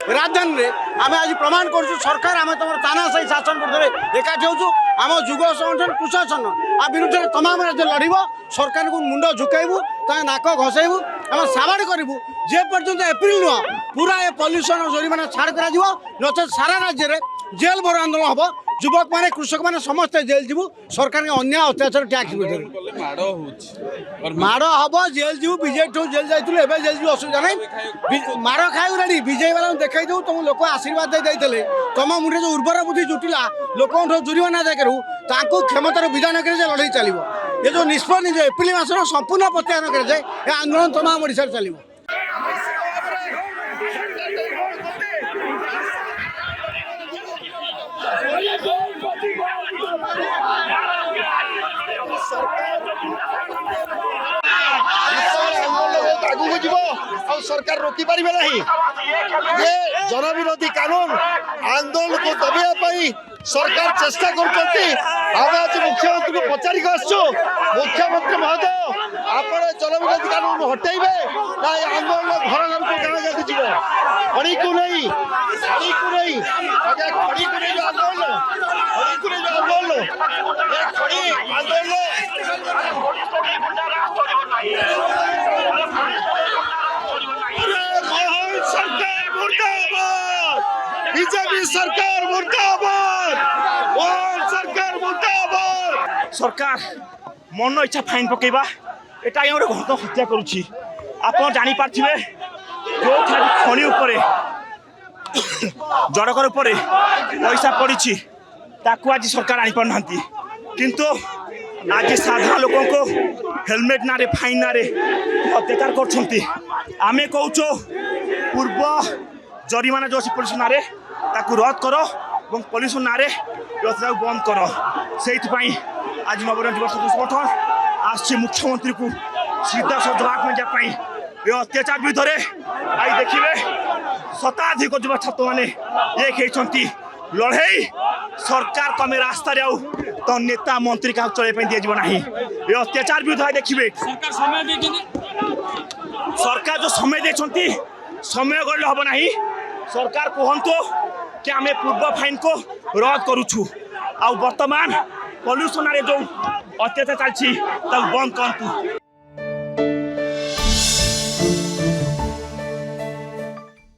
राजधानी में आम आज प्रमाण करूँ सरकार आम तुम तानाशाही शासन विरुद्ध एकाठी होचु आम जुग संगठन कृषक संघ आ विरुद्ध तमाम राज्य लड़ब सरकार को मुंड झुकाइबू नाक घसैबू आम साबाड़ करूँ जे पर्यंत एप्रिल नुह पूरा ए पल्यूसन जरिमाना छाड़ कर नचे सारा राज्य में जेल भर आंदोलन हम युवक मैंने कृषक मैंने समस्ते जेल जीवु सरकार के अन्याय अत्याचार टैक्स माड़ हम जेल जीवु बीजेपी जेल जाइए जेल जीव असुविधा नहीं माड़ खाऊ रेडी विजय वाला देखा दू तुम लोक आशीर्वाद दे तुम मुझे जो उर्वर बुद्धि जुटिला लोक जुरिमाना जाकर क्षमतार विधान कर लड़ाई चलो ये जो निष्पत्ति जो एप्रिल मासर संपूर्ण प्रत्याहार कर आंदोलन तमाम ओडिशा चलो। आगू जीव आ सरकार रोकी पारे ना ये जनविरोधी कानून आंदोलन को दबाई सरकार चेष्टा कर मुख्यमंत्री को पचारि आसु मुख्यमंत्री महोदय आप जनविरोधी कानून हटेबे ना आंदोलन घर घर को गाँव जाके जीव खड़ी को नहीं आज्ञा खड़ी को नहीं आंदोलन खड़ी को नहीं आंदोलन खड़ी आंदोलन बीजेपी सरकार मुर्दाबाद सरकार मुर्दाबाद सरकार मन इच्छा फाइन पकेबा एटा गोटे घट हत्या करुच्ची आप जानी पार्थिबे जो खनि उपरे जड़कर उपरे पैसा पड़ी ताकू आज सरकार आनी पार किंतु आज साधारण लोक को हेलमेट ना फाइन ना अत्याचार कर आमे कहूँ पूर्व जरिमाना जो पुलिस ना रद्द कर पुलिस ना व्यवस्था बंद कर से आज नवरंग युवा संगठन आस मुख्यमंत्री को सीधा जवाब में जापाई ये अत्याचार विरुद्ध आज देखिए शताधिक युवा छात्र मैंने एक लड़े सरकार कमे रास्ता तो नेता मंत्री क्या चलने दिज्व ना ये अत्याचार विरुद्ध देखिए सरकार जो समय देखते समय गले हम ना सरकार कहतु कि आम पूर्व फाइन को रद्द करुछु आ वर्तमान पल्यूसन जो अत्याचार चलती बंद करतु।